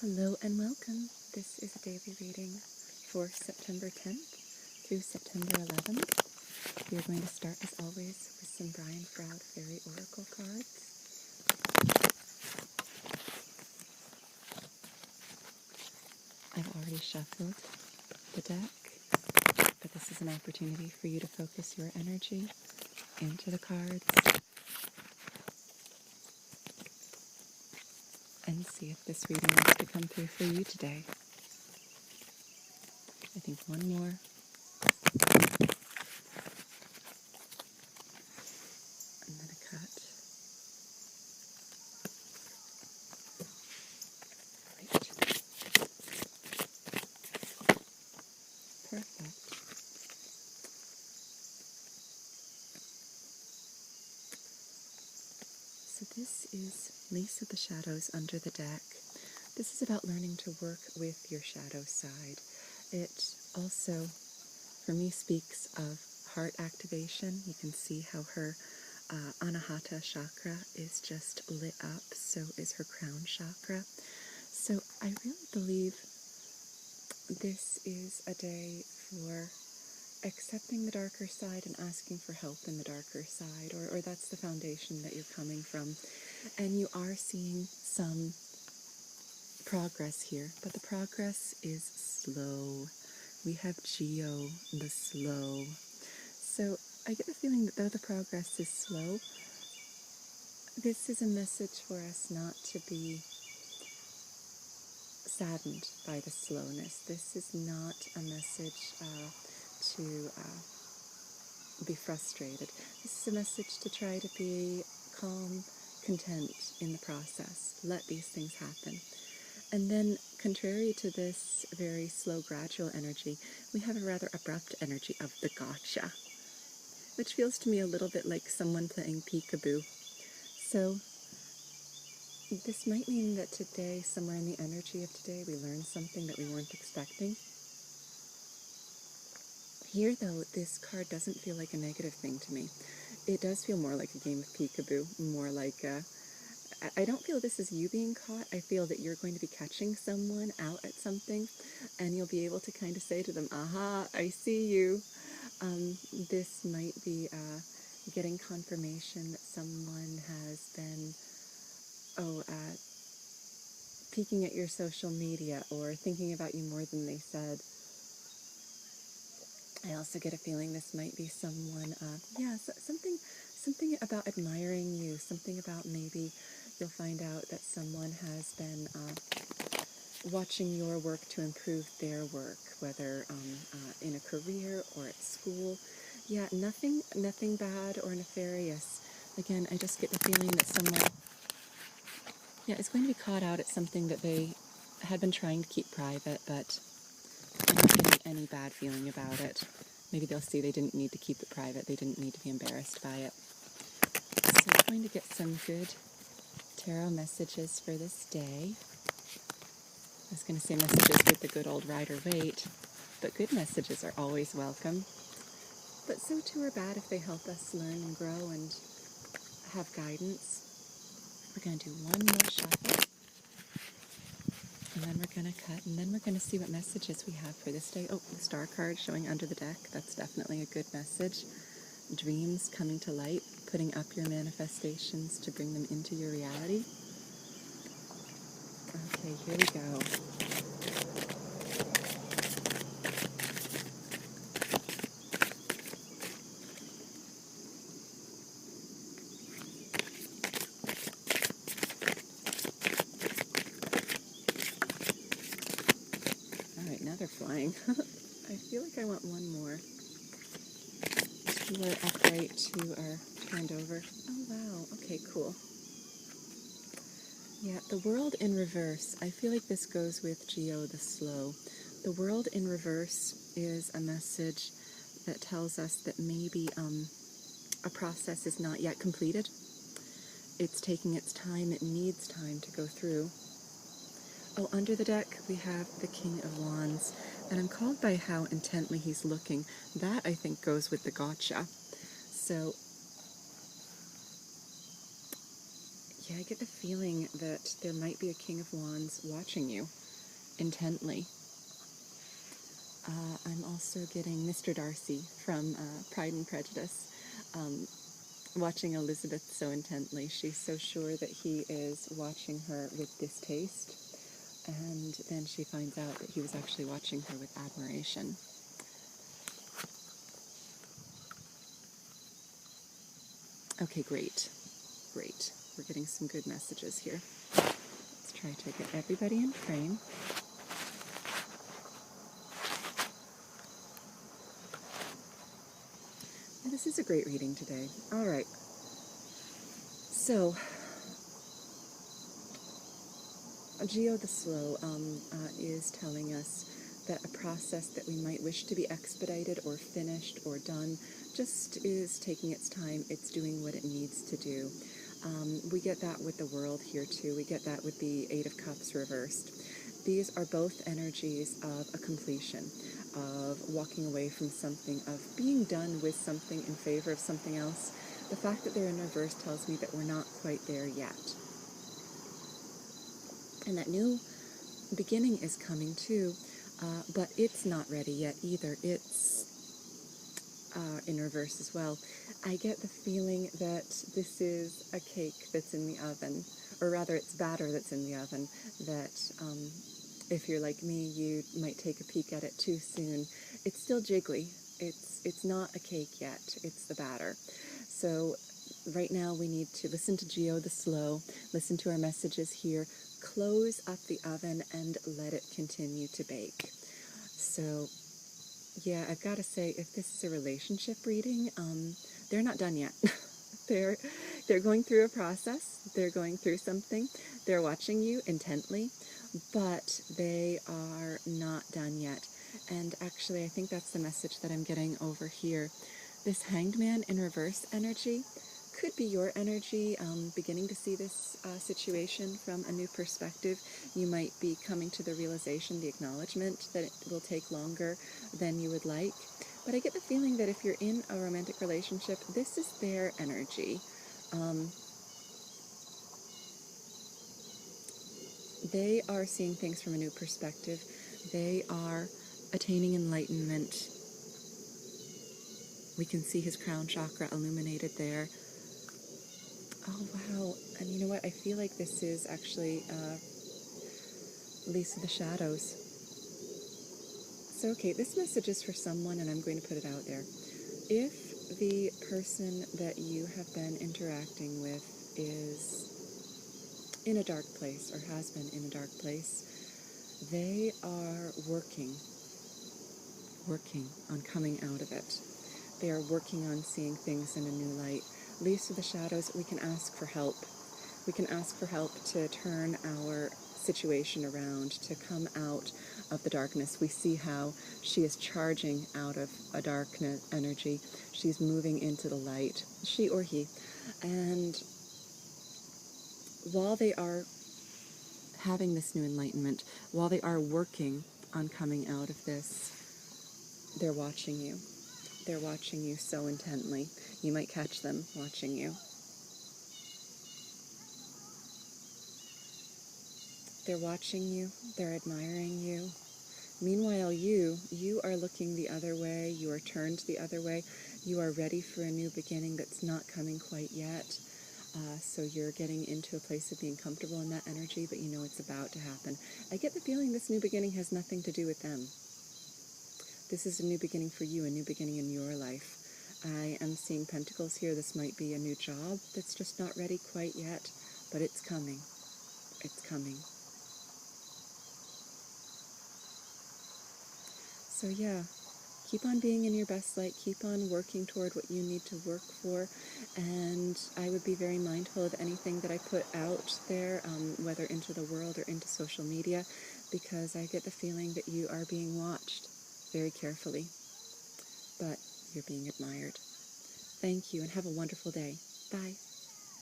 Hello and welcome. This is a daily reading for September 10th through September 11th. We are going to start, as always, with some Brian Froud Fairy Oracle cards. I've already shuffled the deck, but this is an opportunity for you to focus your energy into the cards and see if this reading wants to come through for you today. I think one more. And then a cut. Right. Perfect. So this is Lace of the Shadows under the deck. This is about learning to work with your shadow side. It also, for me, speaks of heart activation. You can see how her Anahata chakra is just lit up, so is her crown chakra. So I really believe this is a day for accepting the darker side and asking for help in the darker side, or that's the foundation that you're coming from. And you are seeing some progress here, but the progress is slow. We have Geo, the slow. So I get the feeling that though the progress is slow, this is a message for us not to be saddened by the slowness. This is not a message to be frustrated. This is a message to try to be calm, content in the process. Let these things happen. And then, contrary to this very slow, gradual energy, we have a rather abrupt energy of the gotcha, which feels to me a little bit like someone playing peekaboo. So, this might mean that today, somewhere in the energy of today, we learn something that we weren't expecting. Here, though, this card doesn't feel like a negative thing to me. It does feel more like a game of peekaboo, more like I don't feel this is you being caught. I feel that you're going to be catching someone out at something, and you'll be able to kind of say to them, aha, I see you. This might be getting confirmation that someone has been, peeking at your social media or thinking about you more than they said. I also get a feeling this might be someone, something about admiring you, something about maybe you'll find out that someone has been watching your work to improve their work, whether in a career or at school. Yeah, nothing bad or nefarious. Again, I just get the feeling that someone, is going to be caught out at something that they had been trying to keep private, but I'm not getting any bad feeling about it. Maybe they'll see they didn't need to keep it private. They didn't need to be embarrassed by it. So I'm going to get some good tarot messages for this day. I was going to say messages with the good old Rider-Waite, but good messages are always welcome. But so too are bad if they help us learn and grow and have guidance. We're going to do one more shuffle, and then we're going to cut, and then we're going to see what messages we have for this day. Oh, the star card showing under the deck. That's definitely a good message. Dreams coming to light, putting up your manifestations to bring them into your reality. Okay, here we go. All right, now they're flying. I feel like I want one more. Two are upright, two are turned over. Oh, wow. Okay, cool. Yeah, the world in reverse. I feel like this goes with Geo the Slow. The world in reverse is a message that tells us that maybe a process is not yet completed. It's taking its time. It needs time to go through. Oh, under the deck we have the King of Wands, and I'm called by how intently he's looking. That, I think, goes with the gotcha. So, Yeah, I get the feeling that there might be a King of Wands watching you intently. I'm also getting Mr. Darcy from Pride and Prejudice watching Elizabeth so intently. She's so sure that he is watching her with distaste, and then she finds out that he was actually watching her with admiration. Okay, great. Great. We're getting some good messages here. Let's try to get everybody in frame. Yeah, this is a great reading today. All right. So, Geo the Slow is telling us that a process that we might wish to be expedited or finished or done just is taking its time. It's doing what it needs to do. We get that with the world here too. We get that with the Eight of Cups reversed. These are both energies of a completion, of walking away from something, of being done with something in favor of something else. The fact that they're in reverse tells me that we're not quite there yet. And that new beginning is coming too, but it's not ready yet either. It's in reverse as well. I get the feeling that this is a cake that's in the oven, or rather it's batter that's in the oven, that if you're like me, you might take a peek at it too soon. It's still jiggly. It's not a cake yet. It's the batter. So right now we need to listen to Geo the Slow, listen to our messages here, close up the oven and let it continue to bake. So yeah, I've got to say, if this is a relationship reading, they're not done yet. they're going through a process. They're going through something. They're watching you intently, but they are not done yet. And actually, I think that's the message that I'm getting over here. This Hanged Man in reverse energy could be your energy, beginning to see this situation from a new perspective. You might be coming to the realization, the acknowledgement that it will take longer than you would like. But I get the feeling that if you're in a romantic relationship, this is their energy. They are seeing things from a new perspective. They are attaining enlightenment. We can see his crown chakra illuminated there. Oh, wow. And you know what? I feel like this is actually Lisa the Shadows. So, okay, this message is for someone, and I'm going to put it out there. If the person that you have been interacting with is in a dark place or has been in a dark place, they are working on coming out of it. They are working on seeing things in a new light. Lisa the Shadows, we can ask for help. We can ask for help to turn our situation around, to come out of the darkness. We see how she is charging out of a darkness energy. She's moving into the light, she or he. And while they are having this new enlightenment, while they are working on coming out of this, they're watching you. They're watching you so intently. You might catch them watching you. They're watching you. They're admiring you. Meanwhile, you are looking the other way. You are turned the other way. You are ready for a new beginning that's not coming quite yet. So you're getting into a place of being comfortable in that energy, but you know it's about to happen. I get the feeling this new beginning has nothing to do with them. This is a new beginning for you, a new beginning in your life. I am seeing pentacles here. This might be a new job that's just not ready quite yet, but it's coming. It's coming. So yeah, keep on being in your best light. Keep on working toward what you need to work for. And I would be very mindful of anything that I put out there, whether into the world or into social media, because I get the feeling that you are being watched very carefully. But you're being admired. Thank you, and have a wonderful day. Bye.